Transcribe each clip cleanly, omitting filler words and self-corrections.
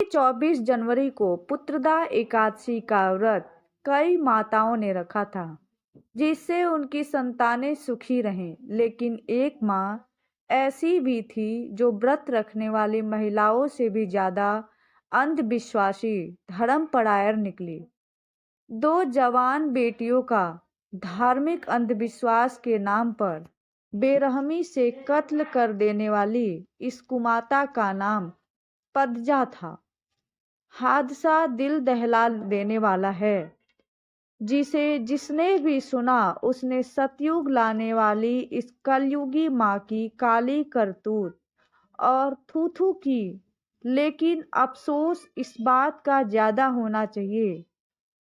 24 जनवरी को पुत्रदा एकादशी का व्रत कई माताओं ने रखा था, जिससे उनकी संतानें सुखी रहें। लेकिन एक माँ ऐसी भी थी जो व्रत रखने वाली महिलाओं से भी ज्यादा अंधविश्वासी, धर्मपरायण निकली। दो जवान बेटियों का धार्मिक अंधविश्वास के नाम पर बेरहमी से कत्ल कर देने वाली इस कुमाता का नाम पद्जा था। हादसा दिल दहला देने वाला है, जिसने भी सुना उसने सतयुग लाने वाली इस कलयुगी माँ की काली करतूत और थू थू की। लेकिन अफसोस इस बात का ज्यादा होना चाहिए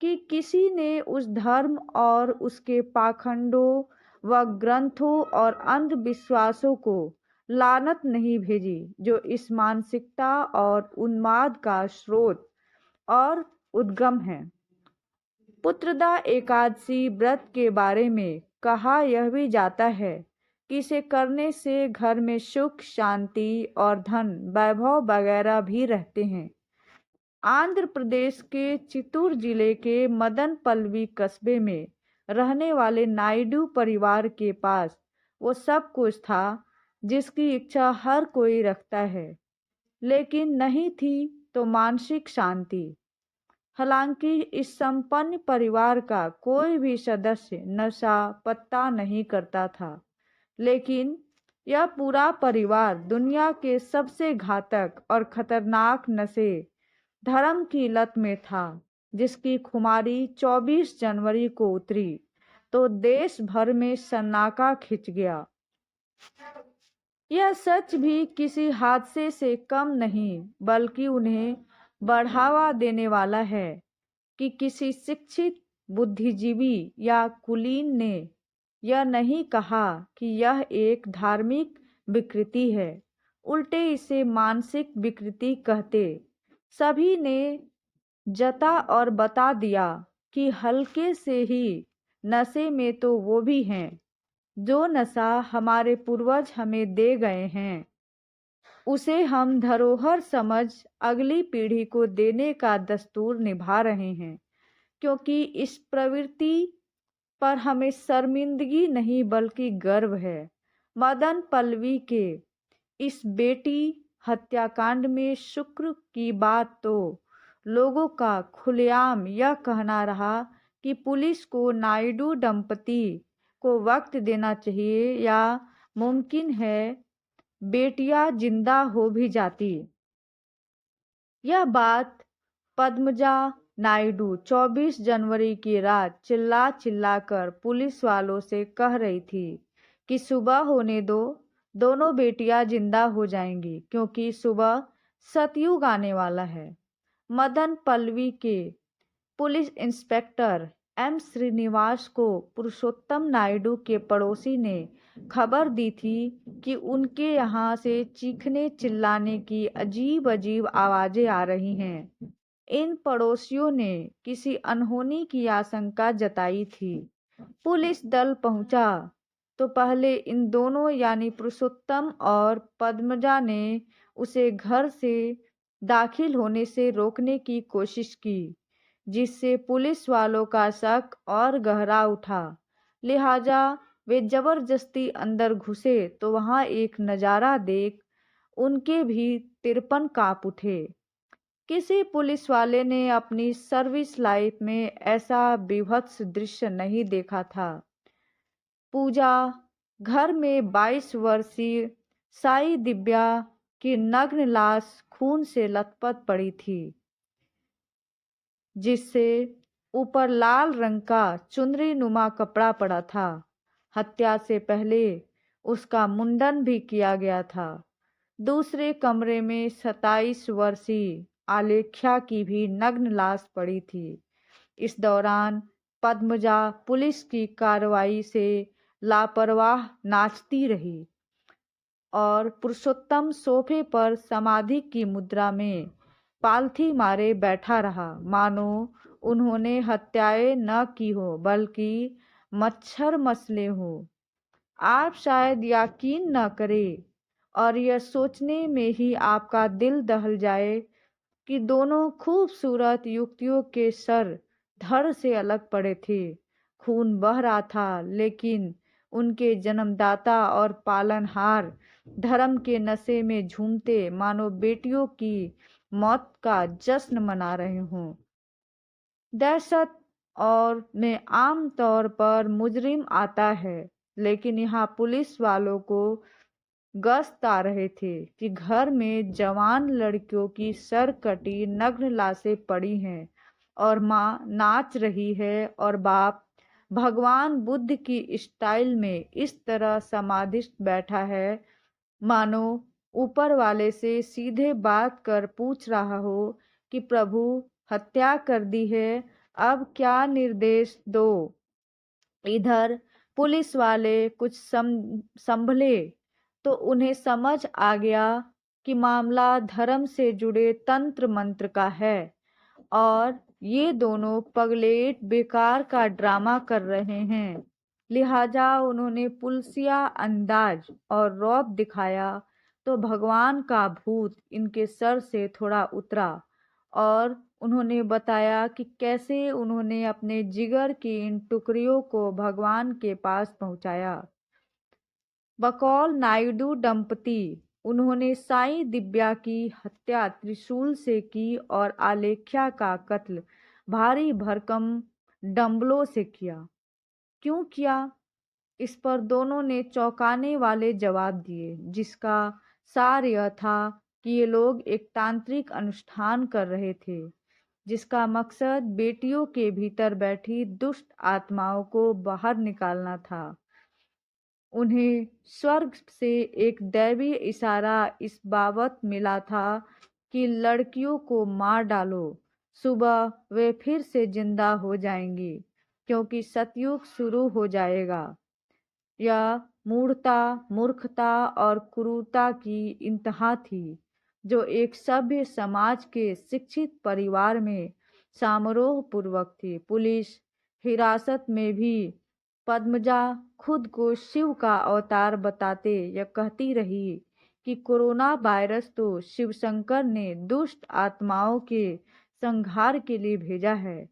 कि किसी ने उस धर्म और उसके पाखंडों व ग्रंथों और अंधविश्वासों को लानत नहीं भेजी, जो इस मानसिकता और उन्माद का स्रोत और उद्गम है। पुत्रदा एकादशी व्रत के बारे में कहा यह भी जाता है कि इसे करने से घर में सुख, शांति और धन वैभव वगैरह भी रहते हैं। आंध्र प्रदेश के चित्तूर जिले के मदनपल्लवी कस्बे में रहने वाले नायडू परिवार के पास वो सब कुछ था जिसकी इच्छा हर कोई रखता है, लेकिन नहीं थी तो मानसिक शांति। हालांकि इस संपन्न परिवार का कोई भी सदस्य नशा पत्ता नहीं करता था, लेकिन यह पूरा परिवार दुनिया के सबसे घातक और खतरनाक नशे धर्म की लत में था, जिसकी खुमारी 24 जनवरी को उतरी तो देश भर में सन्नाटा खिंच गया। यह सच भी किसी हादसे से कम नहीं, बल्कि उन्हें बढ़ावा देने वाला है कि किसी शिक्षित बुद्धिजीवी या कुलीन ने यह नहीं कहा कि यह एक धार्मिक विकृति है, उल्टे इसे मानसिक विकृति कहते। सभी ने जता और बता दिया कि हल्के से ही नशे में तो वो भी हैं जो नशा हमारे पूर्वज हमें दे गए हैं, उसे हम धरोहर समझ अगली पीढ़ी को देने का दस्तूर निभा रहे हैं। क्योंकि इस प्रवृत्ति पर हमें शर्मिंदगी नहीं बल्कि गर्व है। मदन पल्लवी के इस बेटी हत्याकांड में शुक्र की बात तो लोगों का खुलेआम यह कहना रहा कि पुलिस को नायडू दंपति को वक्त देना चाहिए या मुमकिन है बेटियां जिंदा हो भी जाती। यह बात पद्मजा नायडू 24 जनवरी की रात चिल्ला चिल्लाकर पुलिस वालों से कह रही थी कि सुबह होने दो, दोनों बेटियां जिंदा हो जाएंगी, क्योंकि सुबह सतयुग आने वाला है। मदन पल्लवी के पुलिस इंस्पेक्टर एम श्रीनिवास को पुरुषोत्तम नायडू के पड़ोसी ने खबर दी थी कि उनके यहाँ से चीखने चिल्लाने की अजीब अजीब आवाजें आ रही हैं। इन पड़ोसियों ने किसी अनहोनी की आशंका जताई थी। पुलिस दल पहुंचा तो पहले इन दोनों यानी पुरुषोत्तम और पद्मजा ने उसे घर से दाखिल होने से रोकने की कोशिश की, जिससे पुलिस वालों का शक और गहरा उठा। लिहाजा वे जबरदस्ती अंदर घुसे तो वहां एक नजारा देख उनके भी तिरपन कांप उठे। किसी पुलिस वाले ने अपनी सर्विस लाइफ में ऐसा बीभत्स दृश्य नहीं देखा था। पूजा घर में 22 वर्षीय साई दिव्या की नग्न लाश खून से लथपथ पड़ी थी, जिससे ऊपर लाल रंग का चुनरी नुमा कपड़ा पड़ा था। हत्या से पहले उसका मुंडन भी किया गया था। दूसरे कमरे में 27 वर्षीय आलेख्या की भी नग्न लाश पड़ी थी। इस दौरान पद्मजा पुलिस की कार्रवाई से लापरवाह नाचती रही और पुरुषोत्तम सोफे पर समाधि की मुद्रा में पालथी मारे बैठा रहा, मानो उन्होंने हत्याएं न की हो बल्कि मच्छर मसले हो। आप शायद यकीन न करें और यह सोचने में ही आपका दिल दहल जाए कि दोनों खूबसूरत युवतियों के सर धड़ से अलग पड़े थे। खून बह रहा था, लेकिन उनके जन्मदाता और पालनहार धर्म के नशे में झूमते, मानो बेटियों की मौत का जश्न मना रहे हों। दहशत और में आम तौर पर मुजरिम आता है, लेकिन यहाँ पुलिस वालों को गश्त आ रहे थे कि घर में जवान लड़कियों की सर कटी नग्न लाशें पड़ी हैं और माँ नाच रही है और बाप भगवान बुद्ध की स्टाइल में इस तरह समाधिस्थ बैठा है, मानो ऊपर वाले से सीधे बात कर पूछ रहा हो कि प्रभु, हत्या कर दी है, अब क्या निर्देश दो। इधर पुलिस वाले कुछ संभले तो उन्हें समझ आ गया कि मामला धर्म से जुड़े तंत्र मंत्र का है और ये दोनों पगलेट बेकार का ड्रामा कर रहे हैं। लिहाजा उन्होंने पुलिसिया अंदाज और रौब दिखाया तो भगवान का भूत इनके सर से थोड़ा उतरा और उन्होंने बताया कि कैसे उन्होंने अपने जिगर की इन टुकड़ियों को भगवान के पास पहुंचाया। बकौल नायडू दंपति, उन्होंने साई दिव्या की हत्या त्रिशूल से की और आलेख्या का कत्ल भारी भरकम डंबलों से किया। क्यों किया? इस पर दोनों ने चौंकाने वाले जवाब दिए, जिसका सार यह था कि ये लोग एक तांत्रिक अनुष्ठान कर रहे थे जिसका मकसद बेटियों के भीतर बैठी दुष्ट आत्माओं को बाहर निकालना था। उन्हें स्वर्ग से एक दैवीय इशारा इस बाबत मिला था कि लड़कियों को मार डालो, सुबह वे फिर से जिंदा हो जाएंगी, क्योंकि सतयुग शुरू हो जाएगा। यह मूर्खता और क्रूरता की इंतहा थी, जो एक सभ्य समाज के शिक्षित परिवार में समारोह पूर्वक थी। पुलिस हिरासत में भी पद्मजा खुद को शिव का अवतार बताते यह कहती रही कि कोरोना वायरस तो शिवशंकर ने दुष्ट आत्माओं के संहार के लिए भेजा है।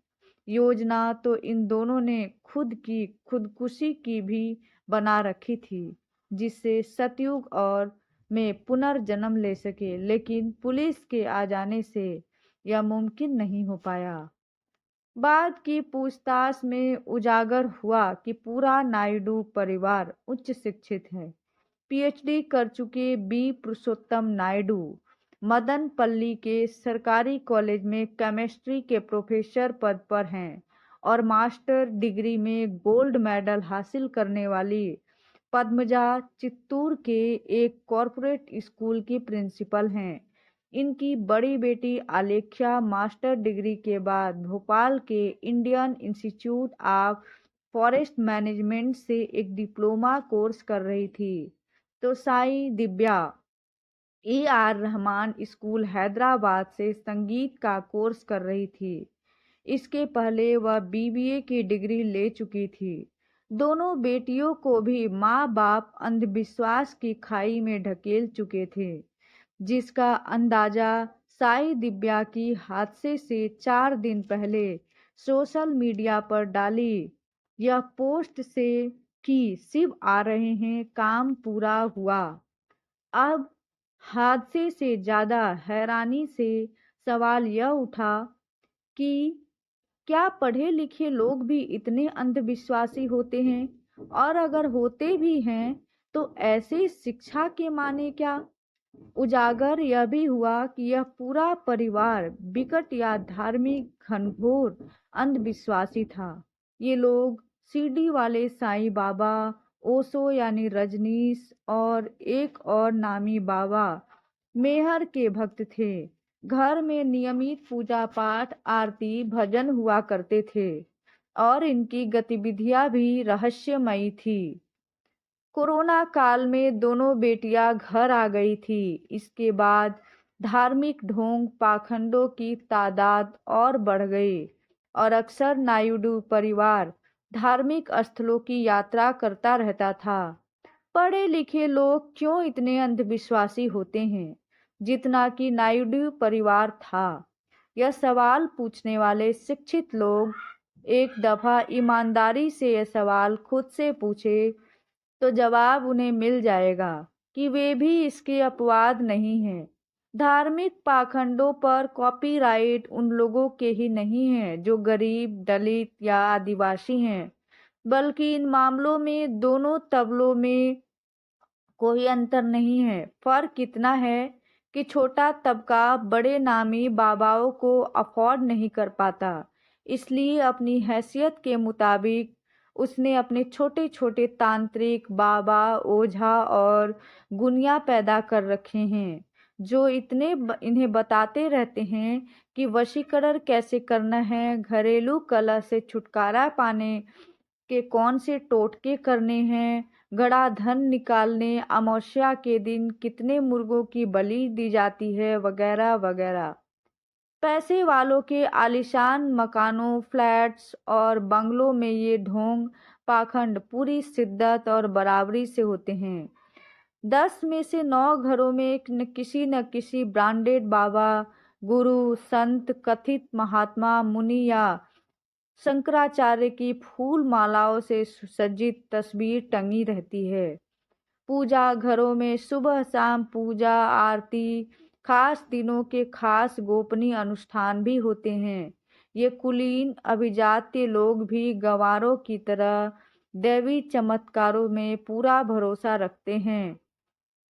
योजना तो इन दोनों ने खुदकुशी की भी बना रखी थी, जिससे सतयुग और में पुनर्जन्म ले सके, लेकिन पुलिस के आ जाने से यह मुमकिन नहीं हो पाया। बाद की पूछताछ में उजागर हुआ कि पूरा नायडू परिवार उच्च शिक्षित है। पीएचडी कर चुके बी पुरुषोत्तम नायडू मदनपल्ली के सरकारी कॉलेज में केमिस्ट्री के प्रोफेसर पद पर हैं और मास्टर डिग्री में गोल्ड मेडल हासिल करने वाली पद्मजा चित्तूर के एक कॉरपोरेट स्कूल की प्रिंसिपल हैं। इनकी बड़ी बेटी आलेख्या मास्टर डिग्री के बाद भोपाल के Indian institute of forest management से एक डिप्लोमा कोर्स कर रही थी, तो साई दिव्या AR रहमान स्कूल हैदराबाद से संगीत का कोर्स कर रही थी। इसके पहले वह BBA की डिग्री ले चुकी थी। दोनों बेटियों को भी माँ बाप अंधविश्वास की खाई में ढकेल चुके थे, जिसका अंदाजा साई दिव्या की हादसे से 4 दिन पहले सोशल मीडिया पर डाली यह पोस्ट से कि शिव आ रहे हैं, काम पूरा हुआ। अब हादसे से ज्यादा हैरानी से सवाल यह उठा कि क्या पढ़े लिखे लोग भी इतने अंधविश्वासी होते हैं, और अगर होते भी हैं तो ऐसे शिक्षा के माने क्या। उजागर यह भी हुआ कि यह पूरा परिवार विकट या धार्मिक घनघोर अंधविश्वासी था। ये लोग शिरडी वाले साईं बाबा, ओशो यानी रजनीश और एक और नामी बाबा मेहर के भक्त थे। घर में नियमित पूजा पाठ, आरती, भजन हुआ करते थे और इनकी गतिविधियां भी रहस्यमयी थी। कोरोना काल में दोनों बेटियां घर आ गई थी। इसके बाद धार्मिक ढोंग पाखंडों की तादाद और बढ़ गई और अक्सर नायडू परिवार धार्मिक स्थलों की यात्रा करता रहता था। पढ़े लिखे लोग क्यों इतने अंधविश्वासी होते हैं? जितना कि नायडू परिवार था। यह सवाल पूछने वाले शिक्षित लोग एक दफा ईमानदारी से यह सवाल खुद से पूछे तो जवाब उन्हें मिल जाएगा कि वे भी इसके अपवाद नहीं हैं। धार्मिक पाखंडों पर कॉपीराइट उन लोगों के ही नहीं है जो गरीब, दलित या आदिवासी हैं, बल्कि इन मामलों में दोनों तबलों में कोई अंतर नहीं है। फर्क इतना है कि छोटा तबका बड़े नामी बाबाओं को अफोर्ड नहीं कर पाता, इसलिए अपनी हैसियत के मुताबिक उसने अपने छोटे छोटे तांत्रिक बाबा, ओझा और गुनिया पैदा कर रखे हैं जो इन्हें बताते रहते हैं कि वशीकरण कैसे करना है, घरेलू कलह से छुटकारा पाने के कौन से टोटके करने हैं, गड़ा धन निकालने अमावस्या के दिन कितने मुर्गों की बलि दी जाती है, वगैरह वगैरह। पैसे वालों के आलीशान मकानों, फ्लैट्स और बंगलों में ये ढोंग पाखंड पूरी शिद्दत और बराबरी से होते हैं। 10 में से 9 घरों में न किसी ब्रांडेड बाबा, गुरु, संत, कथित महात्मा, मुनि या शंकराचार्य की फूल मालाओं से सुसज्जित तस्वीर टंगी रहती है। पूजा घरों में सुबह शाम पूजा आरती, खास दिनों के खास गोपनीय अनुष्ठान भी होते हैं। ये कुलीन अभिजात्य लोग भी गंवारों की तरह दैवी चमत्कारों में पूरा भरोसा रखते हैं,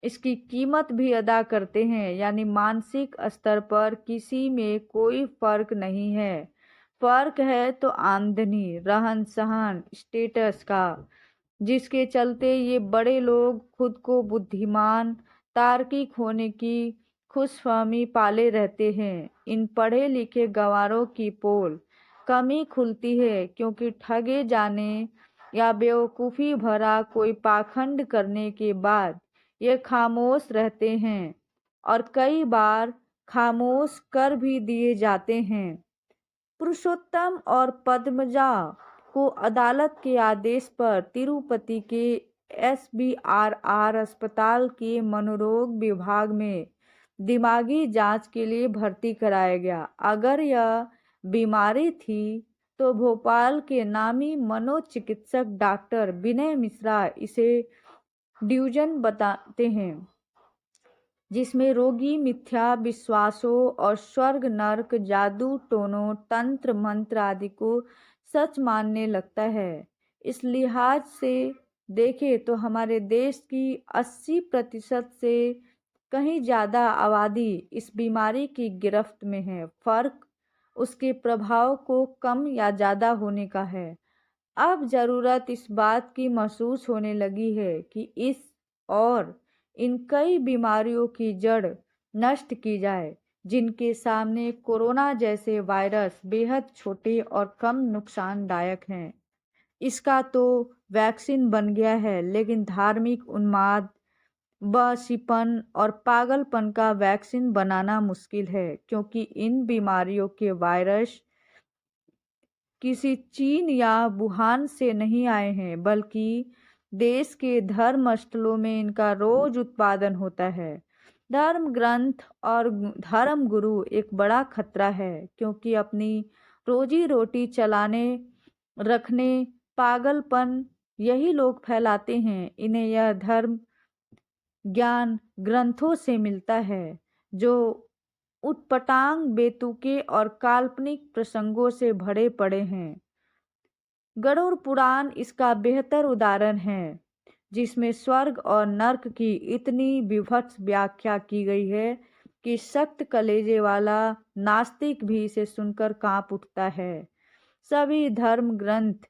इसकी कीमत भी अदा करते हैं, यानी मानसिक स्तर पर किसी में कोई फर्क नहीं है। फर्क है तो आमदनी, रहन सहन, स्टेटस का, जिसके चलते ये बड़े लोग खुद को बुद्धिमान, तार्किक होने की खुशफहमी पाले रहते हैं। इन पढ़े लिखे गंवारों की पोल कम ही खुलती है, क्योंकि ठगे जाने या बेवकूफ़ी भरा कोई पाखंड करने के बाद ये खामोश रहते हैं और कई बार खामोश कर भी दिए जाते हैं। पुरुषोत्तम और पद्मजा को अदालत के आदेश पर तिरुपति के SBRR अस्पताल के मनोरोग विभाग में दिमागी जांच के लिए भर्ती कराया गया। अगर यह बीमारी थी तो भोपाल के नामी मनोचिकित्सक डॉक्टर विनय मिश्रा इसे ड्यूजन बताते हैं, जिसमें रोगी मिथ्या विश्वासों और स्वर्ग नर्क, जादू टोनों, तंत्र मंत्र आदि को सच मानने लगता है। इस लिहाज से देखें तो हमारे देश की 80% से कहीं ज़्यादा आबादी इस बीमारी की गिरफ्त में है। फर्क उसके प्रभाव को कम या ज़्यादा होने का है। अब ज़रूरत इस बात की महसूस होने लगी है कि इस और इन कई बीमारियों की जड़ नष्ट की जाए, जिनके सामने कोरोना जैसे वायरस बेहद छोटे और कम नुकसानदायक हैं। इसका तो वैक्सीन बन गया है, लेकिन धार्मिक उन्माद, बसीपन और पागलपन का वैक्सीन बनाना मुश्किल है, क्योंकि इन बीमारियों के वायरस किसी चीन या वुहान से नहीं आए हैं, बल्कि देश के धर्मस्थलों में इनका रोज उत्पादन होता है। धर्म ग्रंथ और धर्म गुरु एक बड़ा खतरा है, क्योंकि अपनी रोजी रोटी चलाने रखने पागलपन यही लोग फैलाते हैं। इन्हें यह धर्म ज्ञान ग्रंथों से मिलता है, जो उटपटांग, बेतुके और काल्पनिक प्रसंगों से भरे पड़े हैं। गरुड़ पुराण इसका बेहतर उदाहरण है, जिसमें स्वर्ग और नर्क की इतनी विभत्स व्याख्या की गई है कि सख्त कलेजे वाला नास्तिक भी इसे सुनकर कांप उठता है। सभी धर्म ग्रंथ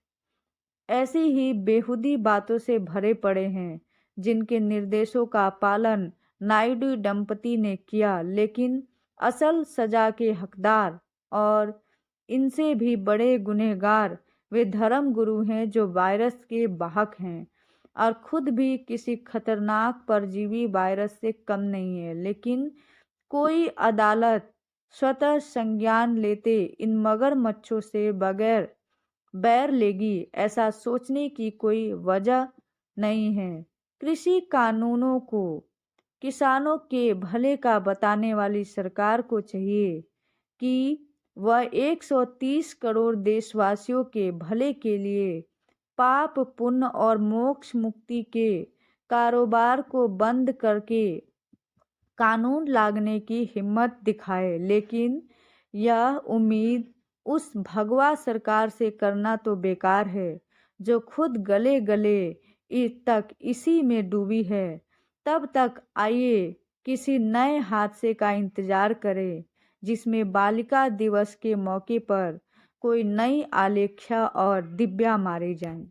ऐसी ही बेहुदी बातों से भरे पड़े हैं, जिनके निर्देशों का पालन नायडू दंपति ने किया, लेकिन असल सजा के हकदार और इनसे भी बड़े गुनहगार वे धर्म गुरु हैं जो वायरस के वाहक हैं और खुद भी किसी खतरनाक परजीवी वायरस से कम नहीं है। लेकिन कोई अदालत स्वतः संज्ञान लेते इन मगरमच्छों से बगैर बैर लेगी, ऐसा सोचने की कोई वजह नहीं है। कृषि कानूनों को किसानों के भले का बताने वाली सरकार को चाहिए कि वह 130 करोड़ देशवासियों के भले के लिए पाप पुण्य और मोक्ष मुक्ति के कारोबार को बंद करके कानून लाने की हिम्मत दिखाए। लेकिन यह उम्मीद उस भगवा सरकार से करना तो बेकार है जो खुद गले गले तक इसी में डूबी है। तब तक आइए किसी नए हादसे का इंतजार करें जिसमें बालिका दिवस के मौके पर कोई नई आलेख्या और दिव्या मारे जाएं।